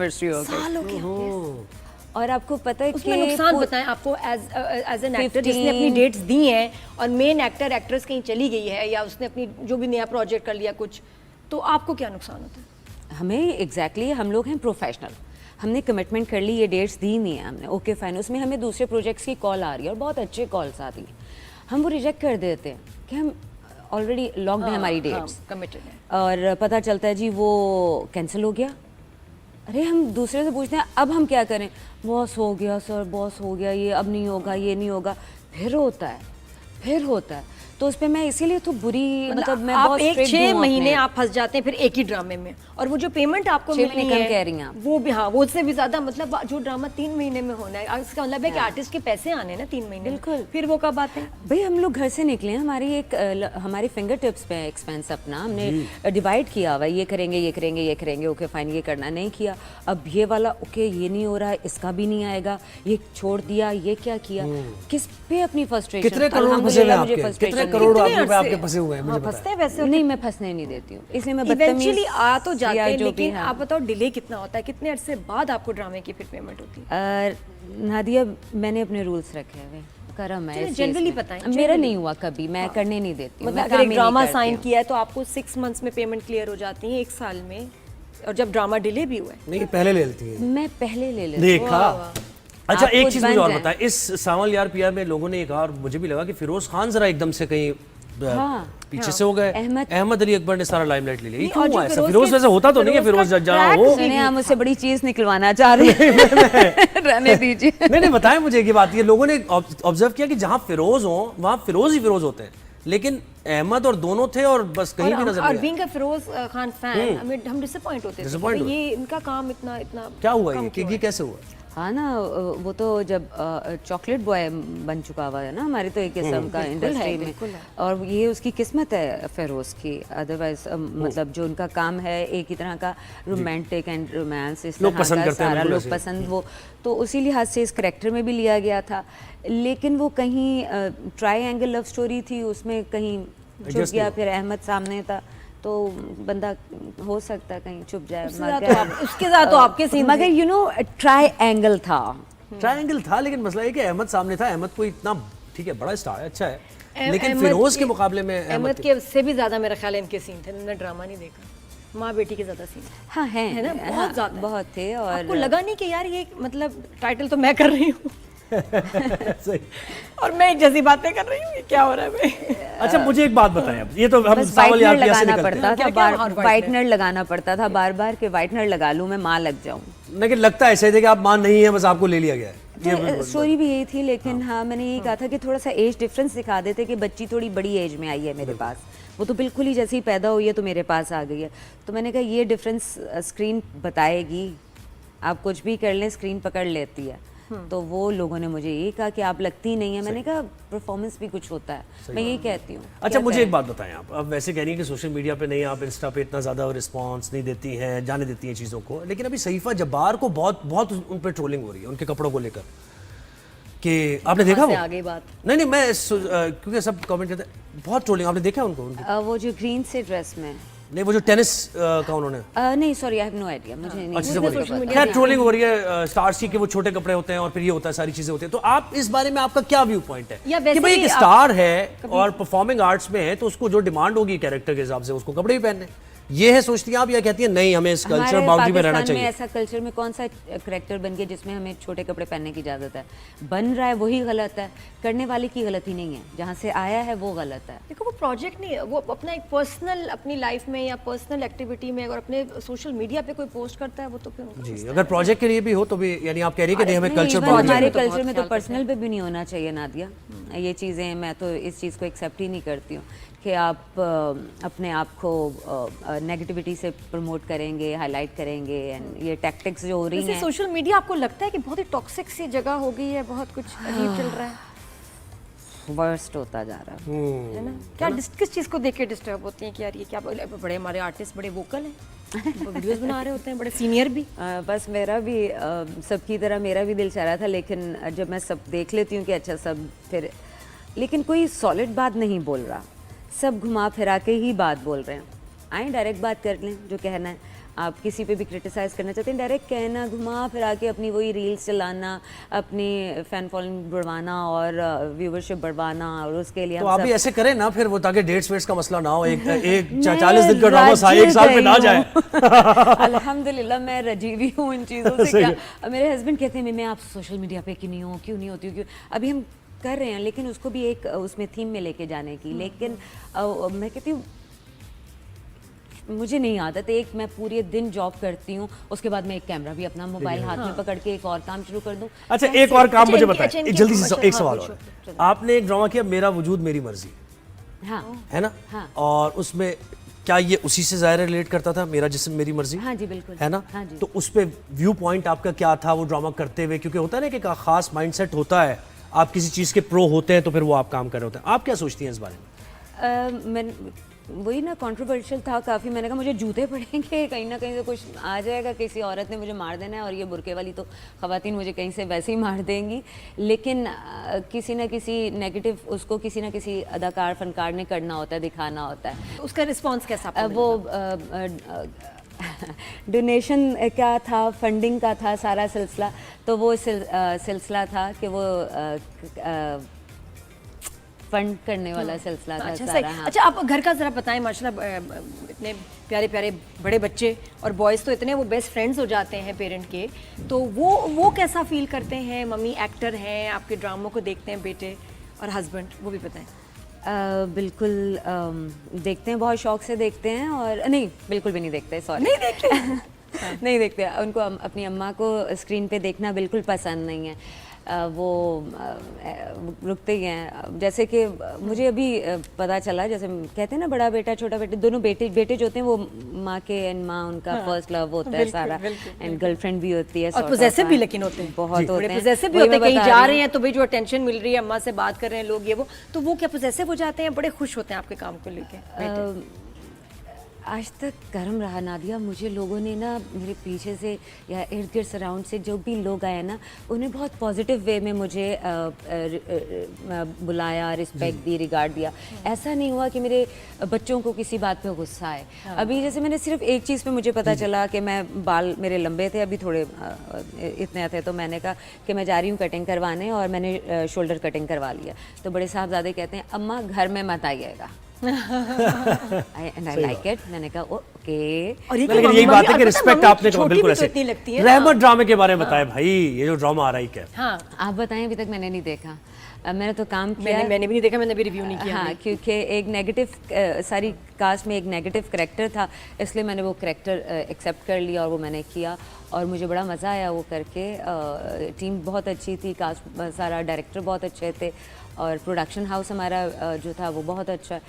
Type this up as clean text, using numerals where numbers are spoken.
Anniversary हो गई। साल हो गया। और आपको पता है उसमें कि नुकसान बताएं आपको एज एन एक्टर जिसने अपनी डेट्स दी हैं और मेन एक्टर एक्ट्रेस कहीं चली गई है या उसने अपनी जो भी नया प्रोजेक्ट कर लिया कुछ, तो आपको क्या नुकसान होता है? हमें एग्जैक्टली हम लोग हैं प्रोफेशनल, हमने कमिटमेंट कर ली, ये डेट्स दी नहीं है हमने, ओके फाइन, उसमें हमें दूसरे प्रोजेक्ट्स की कॉल आ रही है और बहुत अच्छे कॉल्स आती हैं, हम वो रिजेक्ट कर देते हैं कि हम ऑलरेडी लॉक्ड है हमारी डेट्स, कमिटेड है, और पता चलता है जी वो कैंसिल हो गया। अरे हम दूसरे से पूछते हैं अब हम क्या करें, बॉस हो गया सर, बॉस हो गया, ये अब नहीं होगा, ये नहीं होगा, फिर होता है। तो उस पर मैं इसीलिए तो बुरी, मतलब मैं आप बहुत एक strict 6 हूँ महीने अपने। आप फंस जाते हैं फिर एक ही ड्रामे में, और वो जो पेमेंट आपको 6 मिलनी महीने कम है कह रही हैं आप। वो भी, हाँ वो उससे भी ज्यादा, मतलब जो ड्रामा 3 महीने में होना है, इसका मतलब है कि आर्टिस्ट के पैसे आने हैं ना 3 महीने में। बिल्कुल। फिर वो कब आते हैं? भाई हम लोग घर से निकले हैं, हमारी फिंगर टिप्स पे एक्सपेंस अपना हमने डिवाइड किया हुआ है, ये करेंगे, ओके फाइन ये करना, नहीं किया, अब ये वाला ओके ये नहीं हो रहा है, इसका भी नहीं आएगा, ये छोड़ दिया, ये क्या किया, किस पे अपनी फ्रस्ट्रेशन, कितने करोड़ फंसे हुए आपके? कितने करोड़ रुपए आपके फंसे हुए हैं, मुझे बताएं। फंसते हैं वैसे? नहीं, मैं फंसने नहीं देती हूँ, इसलिए मैं इवेंचुअली आ तो जाते या हैं, जो भी लेकिन है। आप बताओ डिले कितना होता है, कितने अरसे बाद आपको ड्रामे की फिर पेमेंट होती है? नादिया मैंने अपने रूल्स रखे हुए, करम है इस चीज़ जनरली में। बताएं। मेरा नहीं हुआ कभी, मैं करने नहीं देती हूँ, मतलब मैं अगर काम एक ही ड्रामा नहीं करती साइन हूँ। किया है तो आपको 6 मंथ्स में पेमेंट क्लियर हो जाती है, 1 साल में, और जब ड्रामा डिले भी हुआ है नहीं पहले ले लेती है। मैं पहले ले लेती हूँ। देखा। अच्छा आप एक कुछ चीज मुझे बन और जाएं। बताएं, इस सावल यार पिया में लोगों ने एक और मुझे भी लगा कि फिरोज खान जरा एकदम से कहीं पीछे से हो गए, अहमद अली अकबर ने सारा लाइमलाइट ले लिया, ये क्यों हुआ ऐसा? फिरोज वैसे होता तो नहीं है, फिरोज जहाँ हो। नहीं, आप मुझसे बड़ी चीज निकलवाना चाह रहे हैं। रहने दीजिए। नहीं बताएं मुझे ये बात, ये लोगों ने ऑब्जर्व किया कि जहाँ फिरोज हो वहाँ फिरोज ही फिरोज होते हैं, लेकिन अहमद और दोनों थे और बस कहीं भी नजर और नहीं आए। Being a Firoz Khan fan हम डिसअपॉइंट होते थे कि ये इनका काम इतना क्या हुआ ये, कि ये कैसे हुआ? हाँ ना, वो तो जब चॉकलेट बॉय बन चुका हुआ है ना हमारी तो एक किस्म का इंडस्ट्री में, और ये उसकी किस्मत है फिरोज की, अदरवाइज मतलब जो उनका काम है एक ही तरह का रोमांटिक एंड रोमांस, इस तरह का सारा लोग पसंद, वो तो उसी लिहाज से इस करेक्टर में भी लिया गया था, लेकिन वो कहीं ट्रायंगल लव स्टोरी थी, उसमें कहीं छुप गया, फिर अहमद सामने था तो बंदा हो सकता है कहीं छुप जाए, उसके साथ तो आपके सीन, मगर यू नो ट्रायंगल था, लेकिन मसला ये कि अहमद सामने था, अहमद कोई इतना ठीक है बड़ा स्टार है, अच्छा है, लेकिन फिरोज के मुकाबले में अहमद के से भी ज्यादा मेरा ख्याल है इनके सीन थे, मैंने ड्रामा नहीं देखा, माँ बेटी के ज्यादा सीन हाँ है ना, बहुत ज्यादा, बहुत थे। और आपको लगा नहीं कि यार ये मतलब टाइटल तो मैं कर रही हूँ सही। और मैं एक जैसी बातें कर रही हूँ, ये क्या हो रहा है भाई? अच्छा मुझे एक बात बताएं, अब ये तो हम बस सावल यार पिया से लगाना निकलते पड़ता हैं, था, वाइटनर लगाना पड़ता था बार बार कि वाइटनर लगा लूँ मैं माँ लग जाऊँ, लेकिन लगता है ऐसे थे कि आप मान नहीं है, बस आपको ले लिया गया है। तो स्टोरी भी यही थी, लेकिन हाँ मैंने यही कहा था कि थोड़ा सा एज डिफरेंस दिखा देते कि बच्ची थोड़ी बड़ी एज में आई है मेरे पास, वो तो बिल्कुल ही जैसे ही पैदा हुई है तो मेरे पास आ गई है, तो मैंने कहा ये डिफरेंस स्क्रीन बताएगी, आप कुछ भी कर लें स्क्रीन पकड़ लेती है, तो वो लोगों ने मुझे यही कहा कि आप लगती नहीं है, मैंने कहा परफॉर्मेंस भी कुछ होता है, मैं यही कहती हूँ। अच्छा मुझे एक बात बताएं, आप अब वैसे कह रही हैं कि सोशल मीडिया पे नहीं, आप इंस्टा पे इतना ज़्यादा रिस्पांस नहीं देती हैं, जाने देती हैं चीज़ों को, लेकिन अभी सहीफा जब्बार को बहुत उन पर ट्रोलिंग हो रही है उनके कपड़ों को लेकर, कि आपने देखा वो? आगे बात नहीं मैं क्योंकि सब कमेंट करते हैं, बहुत ट्रोलिंग, आपने देखा उनको? वो जो ग्रीन से ड्रेस में, नहीं वो जो टेनिस का उन्होंने, नहीं sorry I have no idea, मुझे नहीं, अच्छा खैर ट्रोलिंग हो रही है स्टार्स की कि वो छोटे कपड़े होते हैं और फिर ये होता है, सारी चीजें होती हैं, तो आप इस बारे में आपका क्या व्यू पॉइंट है कि भाई एक स्टार है और परफॉर्मिंग आर्ट्स में है तो उसको जो डिमांड होगी कैरेक्टर के हिसाब से उसको कपड़े भी पहनने, ये है सोचती हैं आप, या कहती हैं नहीं हमें इस कल्चर बाउंड्री में रहना चाहिए? ऐसा कल्चर में कौन सा करेक्टर बन गया जिसमें हमें छोटे कपड़े पहनने की इजाजत है? बन रहा है वही गलत है, करने वाले की गलती नहीं है, जहाँ से आया है वो गलत है। देखो वो प्रोजेक्ट नहीं है, वो अपना एक पर्सनल अपनी लाइफ में या पर्सनल एक्टिविटी में अगर अपने सोशल मीडिया पे कोई पोस्ट करता है वो तो फिर जी, अगर प्रोजेक्ट के लिए भी हो तो भी, यानी आप कह रही है कि नहीं हमें कल्चर हमारे कल्चर में तो पर्सनल पे भी नहीं होना चाहिए नादिया, ये चीज़ें मैं तो इस चीज़ को एक्सेप्ट ही नहीं करती हूँ कि आप अपने आप को नेगेटिविटी से प्रमोट करेंगे, हाईलाइट करेंगे, एंड ये टैक्टिक्स जो हो रही हैं। सोशल मीडिया आपको लगता है कि बहुत ही टॉक्सिक सी जगह हो गई है, बहुत कुछ अजीब चल रहा है, वर्स्ट होता जा रहा है ना? क्या किस चीज़ को देख के डिस्टर्ब होती हैं कि यार ये क्या, बड़े हमारे आर्टिस्ट बड़े वोकल हैं, वीडियोस बना रहे होते हैं, बड़े सीनियर भी। बस मेरा भी सबकी तरह मेरा भी दिल चाह रहा था, लेकिन जब मैं सब देख लेती हूँ कि अच्छा सब फिर, लेकिन कोई सॉलिड बात नहीं बोल रहा, सब घुमा फिरा के ही बात बोल रहे हैं, आए डायरेक्ट बात कर लें जो कहना है। आप किसी पे भी क्रिटिसाइज करना चाहते हैं, डायरेक्ट कहना, घुमा फिर आके अपनी वही रील्स चलाना, अपनी फैन फॉलोइंग बढ़वाना और व्यूवरशिप बढ़वाना, और उसके लिए तो हम आप सब भी ऐसे करें ना फिर, वो ताकि डेट्स वेट्स का मसला ना हो, एक 40 दिन का ड्रामा एक साल पे ना जाए। अल्हम्दुलिल्लाह मैं रजी भी हूँ इन चीज़ों से। क्या मेरे हस्बैंड कहते हैं मैं आप सोशल मीडिया पे क्यों नहीं हो, क्यों नहीं होती हो, क्यों? अभी हम कर रहे हैं, लेकिन उसको भी एक उसमें थीम में लेके जाने की। लेकिन मैं कहती हूँ मुझे नहीं आदत है, एक मैं पूरे दिन जॉब करती हूँ, उसके बाद मैं एक कैमरा भी अपना मोबाइल हाथ में पकड़ के एक और काम शुरू कर दूँ। अच्छा एक और काम मुझे बताएं, इनके जल्दी से एक हाँ, सवाल पूछो, और। आपने एक ड्रामा किया मेरा वजूद मेरी मर्जी, हाँ है ना? हाँ। और उसमें क्या ये उसी से ज़ाहिर रिलेट करता था, मेरा जिस्म मेरी मर्जी? हाँ जी बिल्कुल, है ना? हाँ जी। तो उस पे व्यू पॉइंट आपका क्या था वो ड्रामा करते हुए? क्योंकि होता है ना कि एक खास माइंडसेट होता है, आप किसी चीज़ के प्रो होते हैं तो फिर वो आप काम कर रहे होते हैं। आप क्या सोचती हैं इस बारे में? मैं वही ना, कंट्रोवर्शियल था काफ़ी। मैंने कहा मुझे जूते पड़ेंगे, कहीं ना कहीं से कुछ आ जाएगा, किसी औरत ने मुझे मार देना है, और ये बुरके वाली तो ख़वातीन मुझे कहीं से वैसे ही मार देंगी। लेकिन किसी ना किसी नेगेटिव उसको किसी ना किसी अदाकार फनकार ने करना होता है, दिखाना होता है। उसका रिस्पॉन्स कैसा आपको वो डोनेशन क्या था, फंडिंग का था सारा सिलसिला, तो वो सिलसिला था कि वो फंड करने वाला सिलसिला था अच्छा सारा। सही। हाँ। अच्छा आप घर का ज़रा बताएं, माशाल्लाह इतने प्यारे प्यारे बड़े बच्चे और बॉयज़ तो इतने वो बेस्ट फ्रेंड्स हो जाते हैं पेरेंट के, तो वो कैसा फील करते हैं? मम्मी एक्टर हैं, आपके ड्रामों को देखते हैं बेटे और हस्बैंड, वो भी बताएं। बिल्कुल देखते हैं, बहुत शौक से देखते हैं। और नहीं बिल्कुल भी नहीं देखते, सॉरी नहीं देखते नहीं देखते। उनको अपनी अम्मा को स्क्रीन पे देखना बिल्कुल पसंद नहीं है। वो रुकते ही हैं। जैसे कि मुझे अभी पता चला, जैसे कहते हैं ना बड़ा बेटा छोटा बेटा, दोनों बेटे जो होते हैं वो माँ के एंड माँ उनका फर्स्ट लव होता है सारा, एंड गर्लफ्रेंड भी होती है, और पोजेसिव भी लेकिन होते हैं, बहुत होते हैं, पोजेसिव भी होते हैं। कहीं जा रहे हैं तो भाई जो अटेंशन मिल रही है, अम्मा से बात कर रहे हैं लोग, ये वो, तो वो क्या पोजेसिव हो जाते हैं, बड़े खुश होते हैं आपके काम को लेके? आज तक कर्म रहा नादिया, मुझे लोगों ने ना मेरे पीछे से या इर्द गिर्द सराउंड से जो भी लोग आए ना, उन्हें बहुत पॉजिटिव वे में मुझे बुलाया, रिस्पेक्ट दी, रिगार्ड दिया। ऐसा नहीं हुआ कि मेरे बच्चों को किसी बात पे गुस्सा आए। अभी जैसे मैंने सिर्फ एक चीज़ पे मुझे पता चला कि मैं बाल मेरे लंबे थे, अभी थोड़े इतने थे, तो मैंने कहा कि मैं जा रही हूँ कटिंग करवाने, और मैंने शोल्डर कटिंग करवा लिया। तो बड़े साहबजादे कहते हैं अम्मा घर में मत आइएगा। I like it। मैंने कहा ओके। और ये लेकिन यही बात है कि रिस्पेक्ट आपने कहा बिल्कुल ऐसे। इतनी लगती है। रहमत ड्रामे के बारे में बताएं भाई, ये जो ड्रामा आ रहा है क्या? हाँ आप बताएं, अभी तक मैंने नहीं देखा। मैंने तो काम किया, मैंने भी नहीं देखा, मैंने भी रिव्यू नहीं किया। हाँ, क्योंकि एक नेगेटिव सारी कास्ट में एक नेगेटिव करैक्टर था, इसलिए मैंने वो करैक्टर एक्सेप्ट कर लिया और वो मैंने किया, और मुझे बड़ा मज़ा आया वो करके। टीम बहुत अच्छी थी, कास्ट सारा, डायरेक्टर बहुत अच्छे थे, और प्रोडक्शन हाउस हमारा जो था वो बहुत अच्छा है।